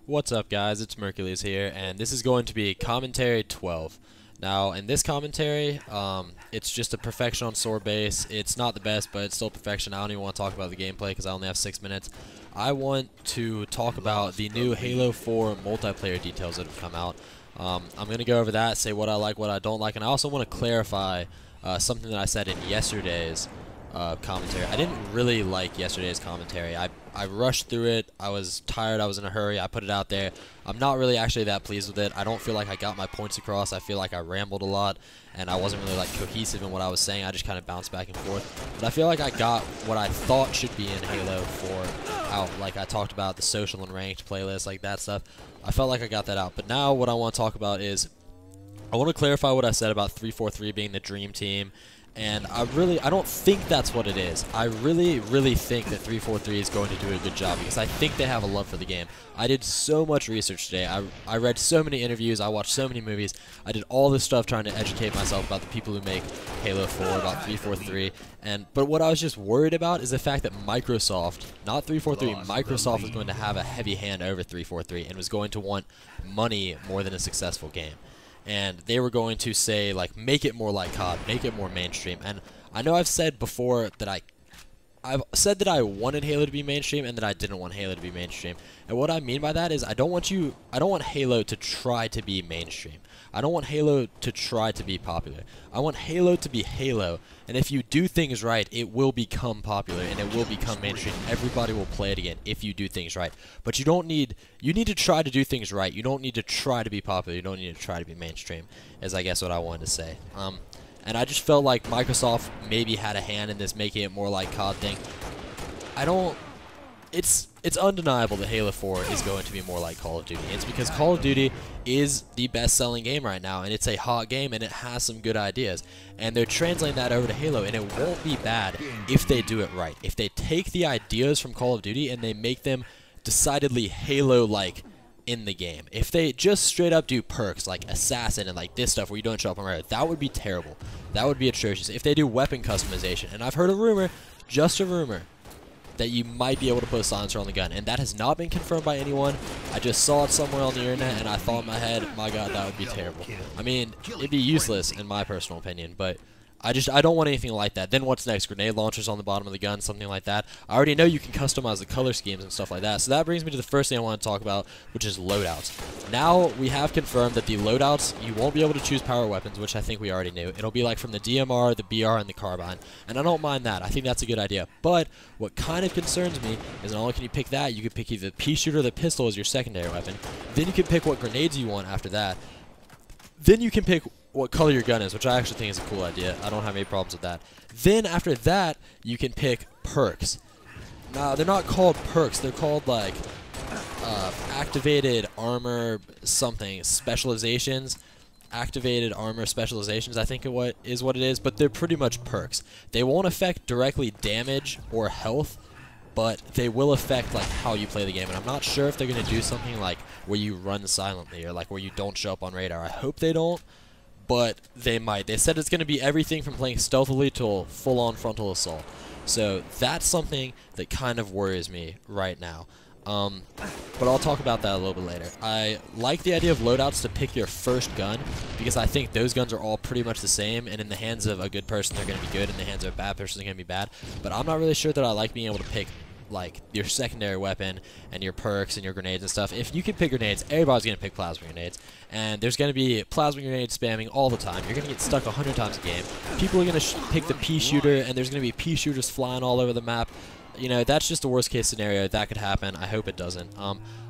What's up, guys? It's Mercules here, and this is going to be commentary 12. Now, in this commentary, it's just a perfection on sword base. It's not the best, but it's still perfection. I don't even want to talk about the gameplay because I only have 6 minutes. I want to talk about the new Halo 4 multiplayer details that have come out. I'm going to go over that, say what I like, what I don't like, and I also want to clarify something that I said in yesterday's commentary. I didn't really like yesterday's commentary. I rushed through it. I was tired. I was in a hurry. I put it out there. I'm not really actually that pleased with it. I don't feel like I got my points across. I feel like I rambled a lot, and I wasn't really like cohesive in what I was saying. I just kind of bounced back and forth. But I feel like I got what I thought should be in Halo 4 out. Like I talked about the social and ranked playlist, like that stuff. I felt like I got that out. But now what I want to talk about is I want to clarify what I said about 343 being the dream team. And I don't think that's what it is. I really think that 343 is going to do a good job because I think they have a love for the game. I did so much research today. I read so many interviews. I watched so many movies. I did all this stuff trying to educate myself about the people who make Halo 4, about 343. But what I was just worried about is the fact that Microsoft, not 343, Microsoft was going to have a heavy hand over 343 and was going to want money more than a successful game. And they were going to say, like, make it more like COD, make it more mainstream. And I know I've said before that I've said that I wanted Halo to be mainstream and that I didn't want Halo to be mainstream. And what I mean by that is I don't want Halo to try to be mainstream. I don't want Halo to try to be popular. I want Halo to be Halo, and if you do things right, it will become popular and it will become mainstream. Everybody will play it again if you do things right. But you need to try to do things right. You don't need to try to be popular. You don't need to try to be mainstream, is I guess what I wanted to say. And I just felt like Microsoft maybe had a hand in this making it more like COD thing. It's undeniable that Halo 4 is going to be more like Call of Duty. It's because Call of Duty is the best-selling game right now, and it's a hot game, and it has some good ideas. And they're translating that over to Halo, and it won't be bad if they do it right. If they take the ideas from Call of Duty and they make them decidedly Halo-like in the game. If they just straight up do perks like Assassin and like this stuff where you don't show up on radar, that would be terrible. That would be atrocious. If they do weapon customization, and I've heard a rumor, just a rumor, that you might be able to put a silencer on the gun, and that has not been confirmed by anyone. I just saw it somewhere on the internet, and I thought in my head, my god, that would be terrible. I mean, it'd be useless in my personal opinion, but I don't want anything like that. Then what's next? Grenade launchers on the bottom of the gun, something like that. I already know you can customize the color schemes and stuff like that. So that brings me to the first thing I want to talk about, which is loadouts. Now we have confirmed that the loadouts, you won't be able to choose power weapons, which I think we already knew. It'll be like from the DMR, the BR, and the carbine. And I don't mind that. I think that's a good idea. But what kind of concerns me is not only can you pick that, you can pick either the pea shooter or the pistol as your secondary weapon. Then you can pick what grenades you want after that. Then you can pick what color your gun is, which I actually think is a cool idea. I don't have any problems with that. Then after that, you can pick perks. Now, they're not called perks. They're called, like, activated armor something, specializations. Activated armor specializations, I think what it is, but they're pretty much perks. They won't affect directly damage or health, but they will affect like how you play the game, and I'm not sure if they're going to do something like where you run silently or like where you don't show up on radar. I hope they don't, but they might. They said it's going to be everything from playing stealthily to full-on frontal assault. So that's something that kind of worries me right now. But I'll talk about that a little bit later. I like the idea of loadouts to pick your first gun because I think those guns are all pretty much the same, and in the hands of a good person they're going to be good, in the hands of a bad person they're going to be bad. But I'm not really sure that I like being able to pick like your secondary weapon and your perks and your grenades and stuff. If you can pick grenades, everybody's going to pick plasma grenades, and there's going to be plasma grenade spamming all the time. You're going to get stuck 100 times a game. People are going to pick the pea shooter, and there's going to be pea shooters flying all over the map. You know, that's just a worst case scenario. That could happen. I hope it doesn't.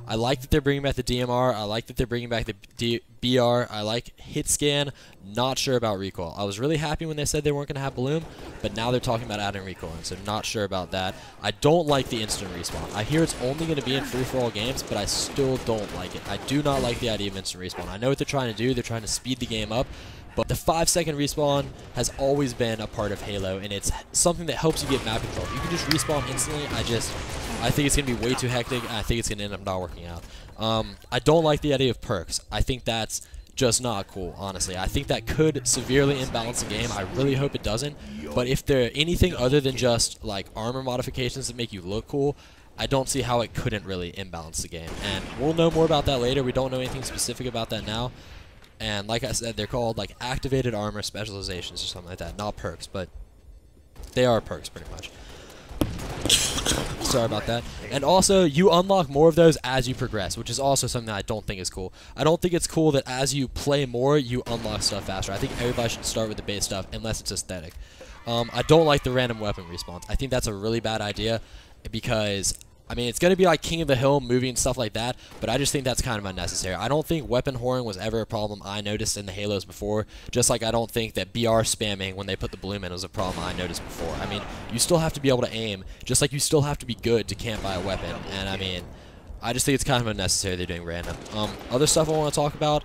I like that they're bringing back the DMR. I like that they're bringing back the BR. I like hit scan. Not sure about recoil. I was really happy when they said they weren't going to have Bloom, but now they're talking about adding recoil, and so not sure about that. I don't like the instant respawn. I hear it's only going to be in free-for-all games, but I still don't like it. I do not like the idea of instant respawn. I know what they're trying to do. They're trying to speed the game up, but the 5-second respawn has always been a part of Halo, and it's something that helps you get map control. You can just respawn instantly. I think it's going to be way too hectic, and I think it's going to end up not working out. I don't like the idea of perks. I think that's just not cool, honestly. I think that could severely imbalance the game. I really hope it doesn't. But if they're anything other than just like armor modifications that make you look cool, I don't see how it couldn't really imbalance the game. And we'll know more about that later. We don't know anything specific about that now. And like I said, they're called like activated armor specializations or something like that. Not perks, but they are perks pretty much. Sorry about that. And also, you unlock more of those as you progress, which is also something that I don't think is cool. I don't think it's cool that as you play more, you unlock stuff faster. I think everybody should start with the base stuff, unless it's aesthetic. I don't like the random weapon respawns. I think that's a really bad idea because, I mean, it's going to be like King of the Hill movie and stuff like that, but I just think that's kind of unnecessary. I don't think weapon whoring was ever a problem I noticed in the Halos before, just like I don't think that BR spamming when they put the bloom in was a problem I noticed before. I mean, you still have to be able to aim, just like you still have to be good to camp by a weapon, and I mean, I just think it's kind of unnecessary they're doing random. Other stuff I want to talk about,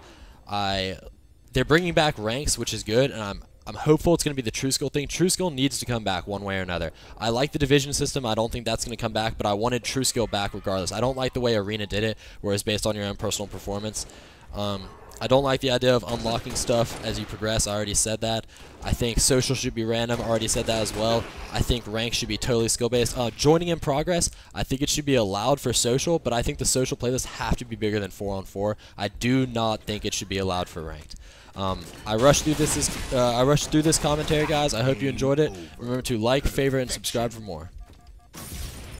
they're bringing back ranks, which is good, and I'm hopeful it's going to be the True Skill thing. True Skill needs to come back one way or another. I like the division system. I don't think that's going to come back, but I wanted True Skill back regardless. I don't like the way Arena did it, where it's based on your own personal performance. I don't like the idea of unlocking stuff as you progress. I already said that. I think social should be random. I already said that as well. I think rank should be totally skill-based. Joining in progress, I think it should be allowed for social, but I think the social playlists have to be bigger than 4-on-4. I do not think it should be allowed for ranked. I rushed through this commentary, guys. I hope you enjoyed it. Remember to like, favorite, and subscribe for more.